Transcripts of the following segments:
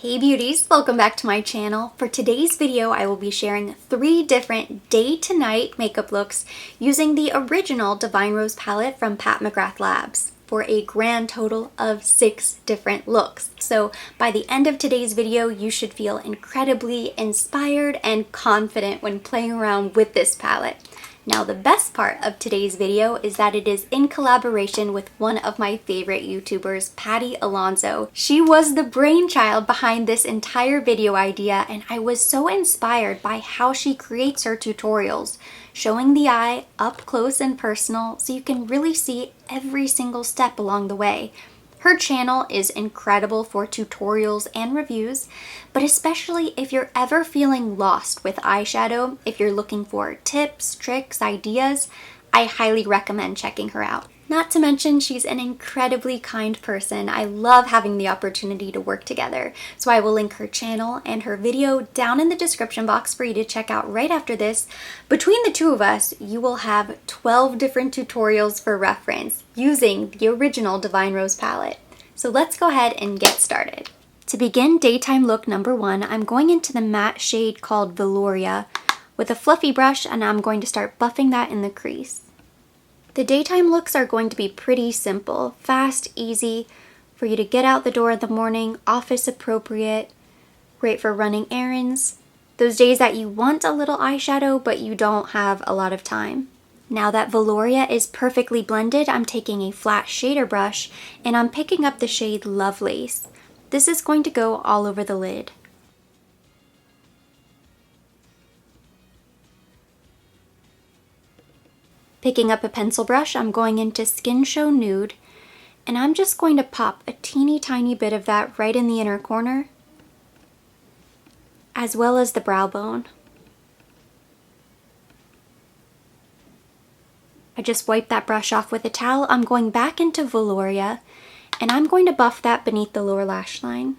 Hey beauties, welcome back to my channel. For today's video, I will be sharing 3 different day to night makeup looks using the original Divine Rose palette from Pat McGrath Labs for a grand total of 6 different looks. So by the end of today's video, you should feel incredibly inspired and confident when playing around with this palette. Now the best part of today's video is that it is in collaboration with one of my favorite YouTubers, Patty Alonso. She was the brainchild behind this entire video idea, and I was so inspired by how she creates her tutorials, showing the eye up close and personal so you can really see every single step along the way. Her channel is incredible for tutorials and reviews, but especially if you're ever feeling lost with eyeshadow, if you're looking for tips, tricks, ideas, I highly recommend checking her out. Not to mention, she's an incredibly kind person. I love having the opportunity to work together. So I will link her channel and her video down in the description box for you to check out right after this. Between the two of us, you will have 12 different tutorials for reference using the original Divine Rose palette. So let's go ahead and get started. To begin daytime look number 1, I'm going into the matte shade called Velouria with a fluffy brush, and I'm going to start buffing that in the crease. The daytime looks are going to be pretty simple, fast, easy, for you to get out the door in the morning, office appropriate, great for running errands, those days that you want a little eyeshadow but you don't have a lot of time. Now that Velouria is perfectly blended, I'm taking a flat shader brush and I'm picking up the shade Lovelace. This is going to go all over the lid. Picking up a pencil brush, I'm going into Skin Show Nude, and I'm just going to pop a teeny tiny bit of that right in the inner corner, as well as the brow bone. I just wipe that brush off with a towel. I'm going back into Velouria, and I'm going to buff that beneath the lower lash line.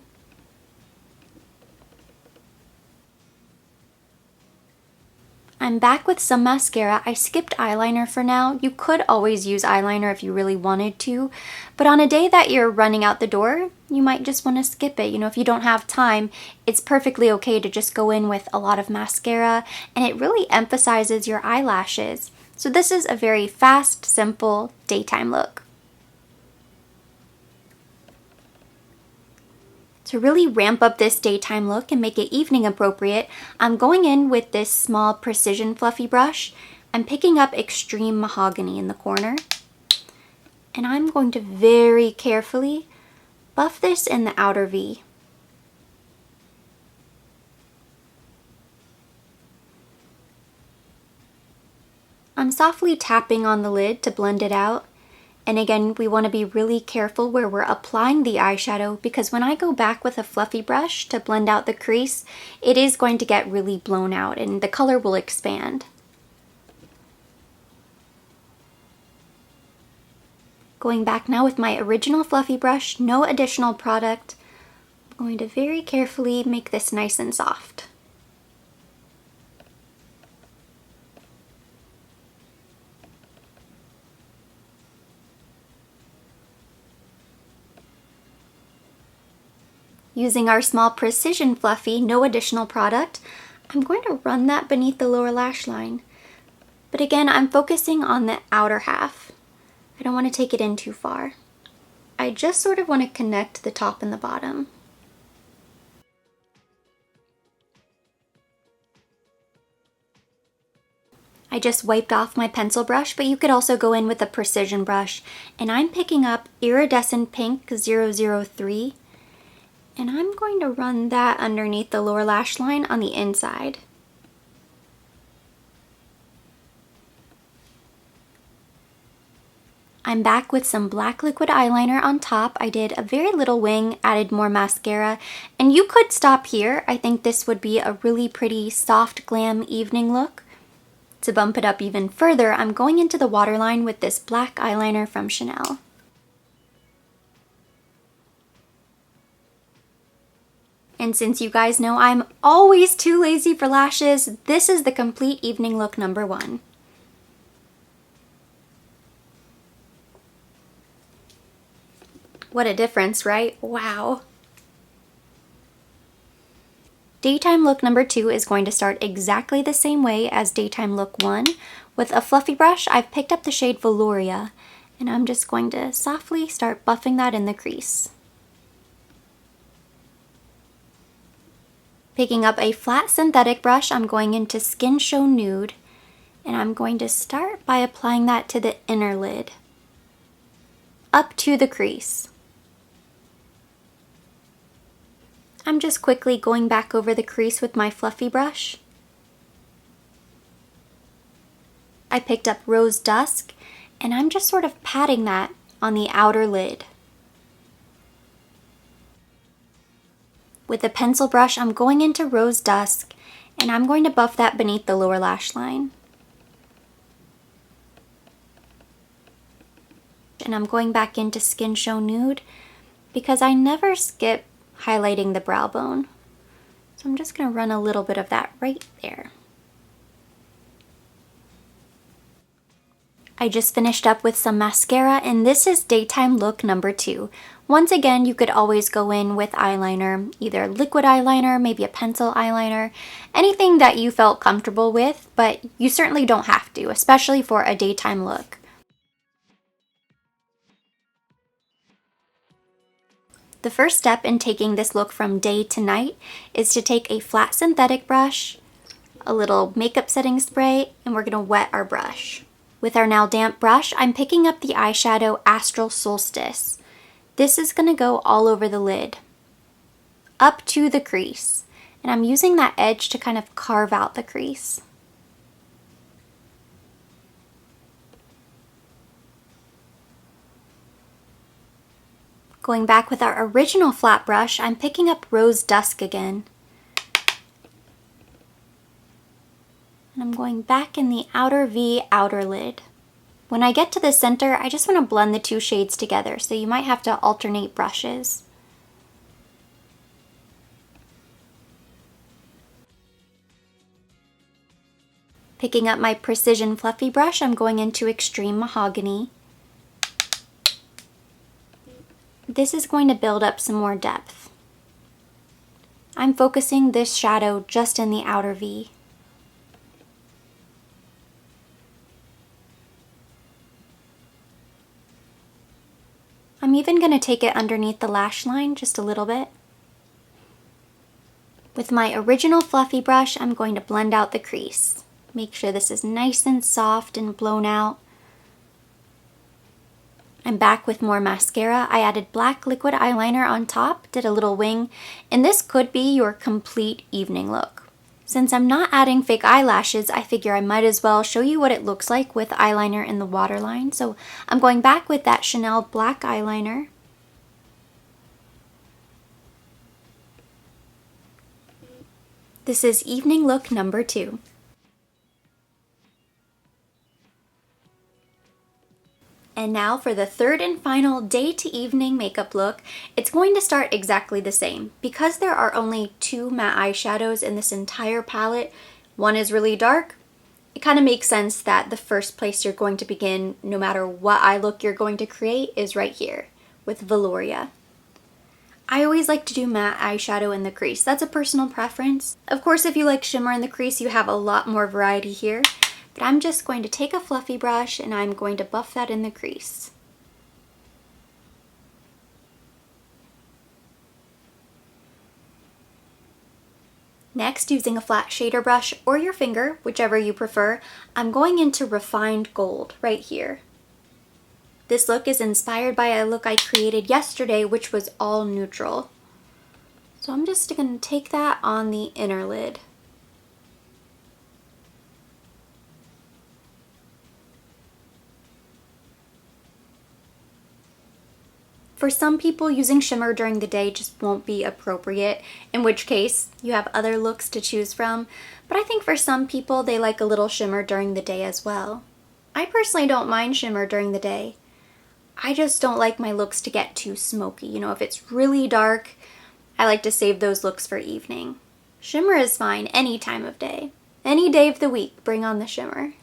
I'm back with some mascara. I skipped eyeliner for now. You could always use eyeliner if you really wanted to, but on a day that you're running out the door, you might just want to skip it. You know, if you don't have time, it's perfectly okay to just go in with a lot of mascara, and it really emphasizes your eyelashes. So this is a very fast, simple daytime look. To really ramp up this daytime look and make it evening appropriate, I'm going in with this small precision fluffy brush. I'm picking up Extreme Mahogany in the corner, and I'm going to very carefully buff this in the outer V. I'm softly tapping on the lid to blend it out. And again, we want to be really careful where we're applying the eyeshadow, because when I go back with a fluffy brush to blend out the crease, it is going to get really blown out and the color will expand. Going back now with my original fluffy brush, no additional product. I'm going to very carefully make this nice and soft. Using our small precision fluffy, no additional product, I'm going to run that beneath the lower lash line. But again, I'm focusing on the outer half. I don't want to take it in too far. I just sort of want to connect the top and the bottom. I just wiped off my pencil brush, but you could also go in with a precision brush. And I'm picking up Iridescent Pink 003. And I'm going to run that underneath the lower lash line on the inside. I'm back with some black liquid eyeliner on top. I did a very little wing, added more mascara, and you could stop here. I think this would be a really pretty soft glam evening look. To bump it up even further, I'm going into the waterline with this black eyeliner from Chanel. And since you guys know I'm always too lazy for lashes, this is the complete evening look number 1. What a difference, right? Wow. Daytime look number 2 is going to start exactly the same way as daytime look 1. With a fluffy brush, I've picked up the shade Velouria, and I'm just going to softly start buffing that in the crease. Picking up a flat synthetic brush, I'm going into Skin Show Nude, and I'm going to start by applying that to the inner lid, up to the crease. I'm just quickly going back over the crease with my fluffy brush. I picked up Rose Dusk, and I'm just sort of patting that on the outer lid. With a pencil brush, I'm going into Rose Dusk, and I'm going to buff that beneath the lower lash line. And I'm going back into Skin Show Nude because I never skip highlighting the brow bone. So I'm just going to run a little bit of that right there. I just finished up with some mascara, and this is daytime look number 2. Once again, you could always go in with eyeliner, either liquid eyeliner, maybe a pencil eyeliner, anything that you felt comfortable with, but you certainly don't have to, especially for a daytime look. The first step in taking this look from day to night is to take a flat synthetic brush, a little makeup setting spray, and we're going to wet our brush. With our now damp brush, I'm picking up the eyeshadow Astral Solstice. This is going to go all over the lid, up to the crease, and I'm using that edge to kind of carve out the crease. Going back with our original flat brush, I'm picking up Rose Dusk again. And I'm going back in the outer V outer lid. When I get to the center, I just want to blend the two shades together, so you might have to alternate brushes. Picking up my Precision Fluffy brush, I'm going into Extreme Mahogany. This is going to build up some more depth. I'm focusing this shadow just in the outer V. I'm even going to take it underneath the lash line just a little bit. With my original fluffy brush, I'm going to blend out the crease. Make sure this is nice and soft and blown out. I'm back with more mascara. I added black liquid eyeliner on top, did a little wing, and this could be your complete evening look. Since I'm not adding fake eyelashes, I figure I might as well show you what it looks like with eyeliner in the waterline. So I'm going back with that Chanel black eyeliner. This is evening look number 2. And now for the third and final day to evening makeup look. It's going to start exactly the same. Because there are only 2 matte eyeshadows in this entire palette, one is really dark, it kind of makes sense that the first place you're going to begin, no matter what eye look you're going to create, is right here with Velouria. I always like to do matte eyeshadow in the crease. That's a personal preference. Of course, if you like shimmer in the crease, you have a lot more variety here. But I'm just going to take a fluffy brush and I'm going to buff that in the crease. Next, using a flat shader brush or your finger, whichever you prefer, I'm going into Refined Gold right here. This look is inspired by a look I created yesterday, which was all neutral. So I'm just going to take that on the inner lid. For some people, using shimmer during the day just won't be appropriate, in which case you have other looks to choose from, but I think for some people they like a little shimmer during the day as well. I personally don't mind shimmer during the day. I just don't like my looks to get too smoky. You know, if it's really dark, I like to save those looks for evening. Shimmer is fine any time of day. Any day of the week, bring on the shimmer.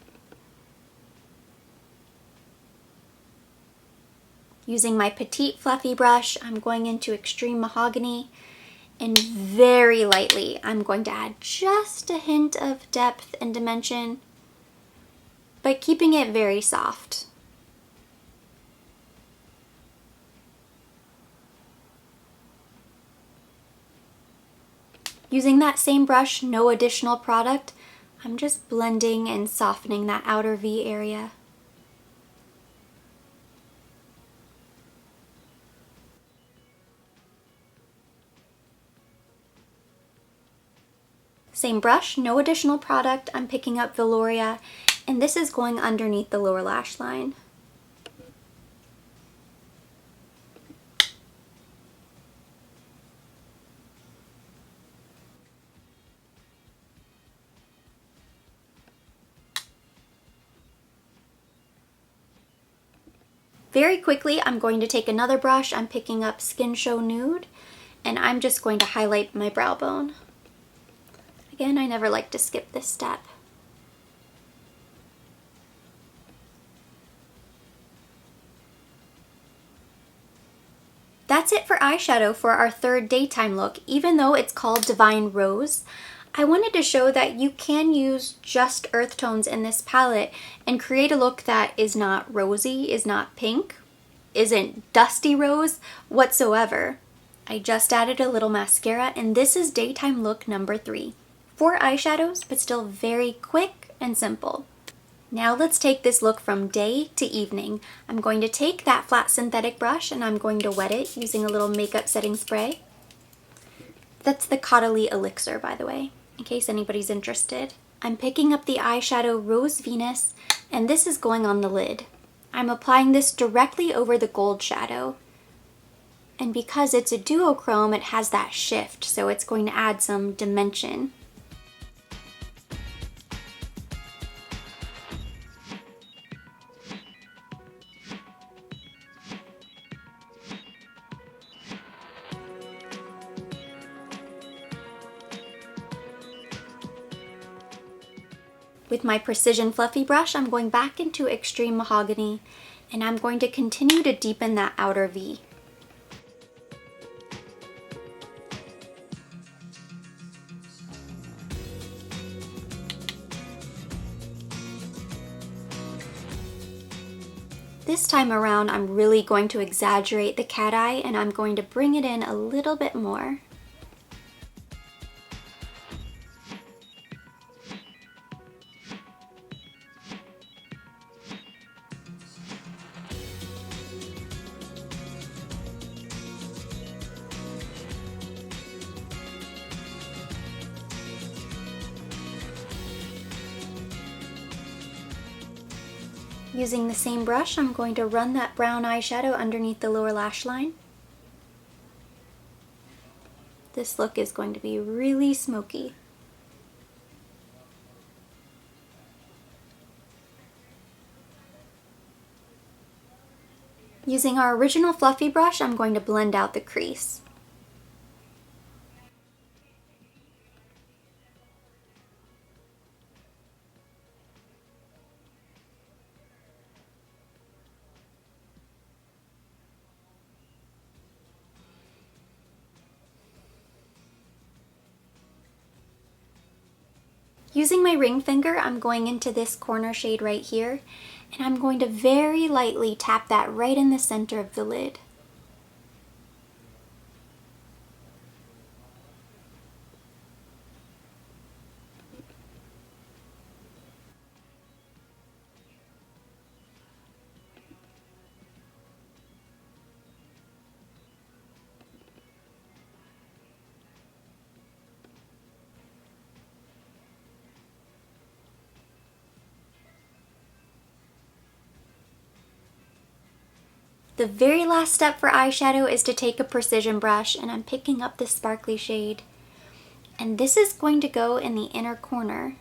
Using my petite fluffy brush, I'm going into Extreme Mahogany, And very lightly, I'm going to add just a hint of depth and dimension, but keeping it very soft. Using that same brush, no additional product, I'm just blending and softening that outer V area. Same brush, no additional product, I'm picking up Velouria, and this is going underneath the lower lash line. Very quickly, I'm going to take another brush, I'm picking up Skin Show Nude, and I'm just going to highlight my brow bone. Again, I never like to skip this step. That's it for eyeshadow for our third daytime look. Even though it's called Divine Rose, I wanted to show that you can use just earth tones in this palette and create a look that is not rosy, is not pink, isn't dusty rose whatsoever. I just added a little mascara, and this is daytime look number 3. 4 eyeshadows, but still very quick and simple. Now let's take this look from day to evening. I'm going to take that flat synthetic brush and I'm going to wet it using a little makeup setting spray. That's the Caudalie Elixir, by the way, in case anybody's interested. I'm picking up the eyeshadow Rose Venus, and this is going on the lid. I'm applying this directly over the gold shadow. And because it's a duochrome, it has that shift, so it's going to add some dimension. With my Precision Fluffy brush, I'm going back into Extreme Mahogany, and I'm going to continue to deepen that outer V. This time around, I'm really going to exaggerate the cat eye, and I'm going to bring it in a little bit more. Using the same brush, I'm going to run that brown eyeshadow underneath the lower lash line. This look is going to be really smoky. Using our original fluffy brush, I'm going to blend out the crease. Using my ring finger, I'm going into this corner shade right here, and I'm going to very lightly tap that right in the center of the lid. The very last step for eyeshadow is to take a precision brush, and I'm picking up this sparkly shade. And this is going to go in the inner corner.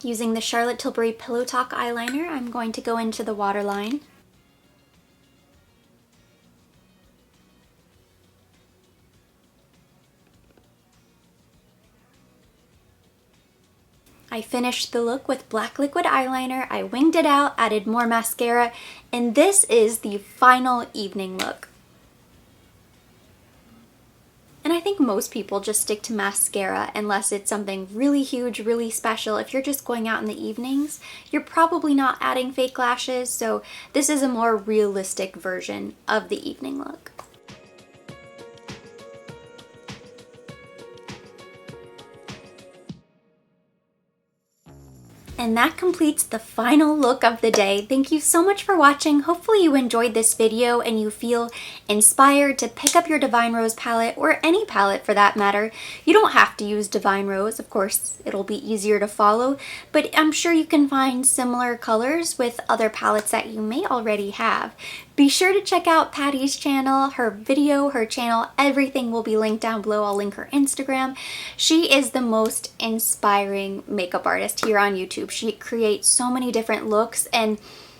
Using the Charlotte Tilbury Pillow Talk eyeliner, I'm going to go into the waterline. I finished the look with black liquid eyeliner, I winged it out, added more mascara, and this is the final evening look. And I think most people just stick to mascara unless it's something really huge, really special. If you're just going out in the evenings, you're probably not adding fake lashes, so this is a more realistic version of the evening look. And that completes the final look of the day. Thank you so much for watching. Hopefully you enjoyed this video and you feel inspired to pick up your Divine Rose palette, or any palette for that matter. You don't have to use Divine Rose, of course it'll be easier to follow, but I'm sure you can find similar colors with other palettes that you may already have. Be sure to check out Patty's channel, her video, her channel, everything will be linked down below. I'll link her Instagram. She is the most inspiring makeup artist here on YouTube. She creates so many different looks, and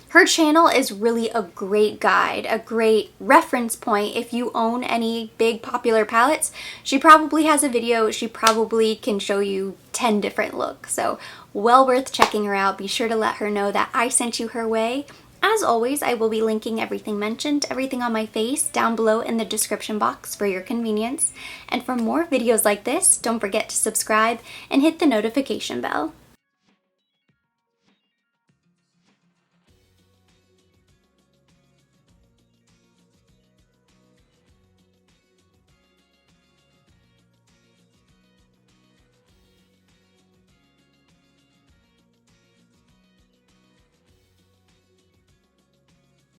her channel is really a great guide, a great reference point. If you own any big popular palettes, she probably has a video. She probably can show you 10 different looks. So well worth checking her out. Be sure to let her know that I sent you her way. As always, I will be linking everything mentioned, everything on my face, down below in the description box for your convenience. And for more videos like this, don't forget to subscribe and hit the notification bell.